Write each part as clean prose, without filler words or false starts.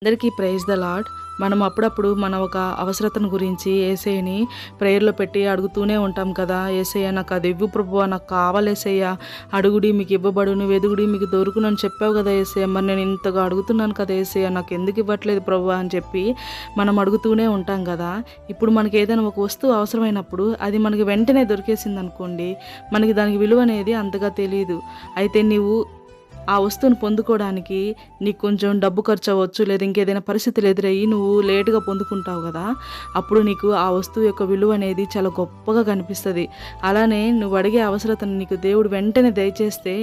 అందరికీ praise the lord. మనం అప్పుడప్పుడు మన ఒక అవసరతను గురించి యేసయ్యని ప్రేయర్లో పెట్టి అడుగుతూనే ఉంటాం కదా. యేసయ్య నాకు అది ఇవ్వు ప్రభువా, నాకు కావాలి యేసయ్య, అడుగుడి మీకు ఇవ్వబడును, వెదుగుడి మీకు దొరుకునని చెప్పావు కదా యేసయ్య, మరి నేను ఇంతగా అడుగుతున్నాను కదా యేసయ్య, నాకు ఎందుకు ఇవ్వట్లేదు ప్రభువా అని చెప్పి మనం అడుగుతూనే ఉంటాం కదా. ఇప్పుడు మనకి ఏదైనా ఒక వస్తువు అవసరమైనప్పుడు అది మనకి వెంటనే దొరికేసింది అనుకోండి, మనకి దానికి విలువ అనేది అంతగా తెలియదు. అయితే నీవు ఆ వస్తువును పొందుకోవడానికి నీకు కొంచెం డబ్బు ఖర్చు అవ్వచ్చు, లేదా ఇంకేదైనా పరిస్థితులు ఎదురయ్యి నువ్వు లేటుగా పొందుకుంటావు కదా. అప్పుడు నీకు ఆ వస్తువు యొక్క విలువ అనేది చాలా గొప్పగా కనిపిస్తుంది. అలానే నువ్వు అడిగే అవసరతను నీకు దేవుడు వెంటనే దయచేస్తే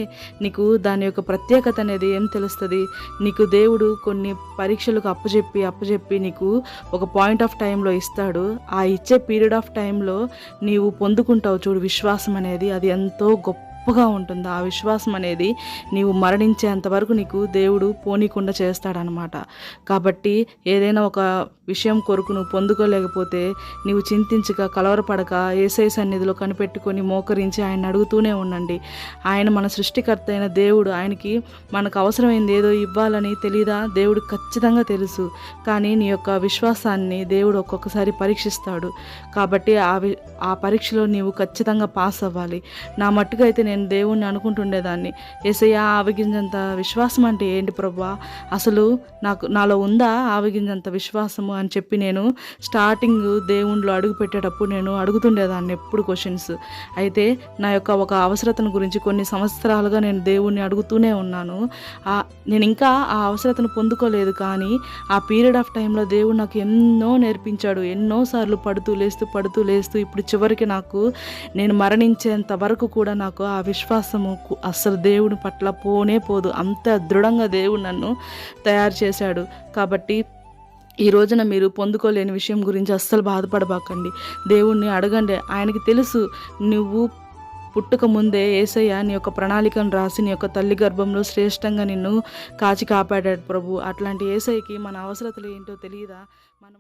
నీకు దాని యొక్క ప్రత్యేకత అనేది ఏం తెలుస్తుంది. నీకు దేవుడు కొన్ని పరీక్షలకు అప్పచెప్పి నీకు ఒక పాయింట్ ఆఫ్ టైంలో ఇస్తాడు. ఆ ఇచ్చే పీరియడ్ ఆఫ్ టైంలో నీవు పొందుకుంటావు చూడు విశ్వాసం అనేది, అది ఎంతో గొప్పగా ఉంటుంది. ఆ విశ్వాసం అనేది నీవు మరణించేంత వరకు నీకు దేవుడు పోనీకుండా చేస్తాడనమాట. కాబట్టి ఏదైనా ఒక విషయం కొరకు నువ్వు పొందుకోలేకపోతే నీవు చింతించక, కలవరపడక, యేసయ్య సన్నిధిలో కనిపెట్టుకొని మోకరించి ఆయన అడుగుతూనే ఉండండి. ఆయన మన సృష్టికర్త అయిన దేవుడు. ఆయనకి మనకు అవసరమైంది ఏదో ఇవ్వాలని తెలీదా? దేవుడు ఖచ్చితంగా తెలుసు. కానీ నీ యొక్క విశ్వాసాన్ని దేవుడు ఒక్కొక్కసారి పరీక్షిస్తాడు. కాబట్టి ఆ పరీక్షలో నీవు ఖచ్చితంగా పాస్ అవ్వాలి. నా మట్టుకు అయితే నేను దేవుణ్ణి అనుకుంటుండేదాన్ని, యేసయ్య ఆవగింజంత విశ్వాసం అంటే ఏంటి ప్రభువా, అసలు నాలో ఉందా ఆవగింజంత విశ్వాసము అని చెప్పి నేను స్టార్టింగ్ దేవుణ్ణిలో అడుగు పెట్టేటప్పుడు నేను అడుగుతుండేదాన్ని ఎప్పుడు క్వశ్చన్స్. అయితే నా యొక్క ఒక అవసరతను గురించి కొన్ని సంవత్సరాలుగా నేను దేవుణ్ణి అడుగుతూనే ఉన్నాను. నేను ఇంకా ఆ అవసరతను పొందుకోలేదు. కానీ ఆ పీరియడ్ ఆఫ్ టైంలో దేవుడు నాకు ఎన్నో నేర్పించాడు. ఎన్నోసార్లు పడుతూ లేస్తూ ఇప్పుడు చివరికి నాకు నేను మరణించేంత వరకు కూడా నాకు ఆ విశ్వాసము అస్సలు దేవుని పట్ల పోనే పోదు. అంత దృఢంగా దేవుడు నన్ను తయారు చేశాడు. కాబట్టి ఈ రోజున మీరు పొందుకోలేని విషయం గురించి అస్సలు బాధపడబాకండి. దేవుణ్ణి అడగండి. ఆయనకి తెలుసు నువ్వు పుట్టుక ముందే యేసయ్య నీ యొక్క ప్రణాళికను రాసి నీ యొక్క తల్లి గర్భంలో శ్రేష్టంగా నిన్ను కాచి కాపాడాడు ప్రభు. అట్లాంటి యేసయ్యకి మన అవసరతలు ఏంటో తెలియదా? మనం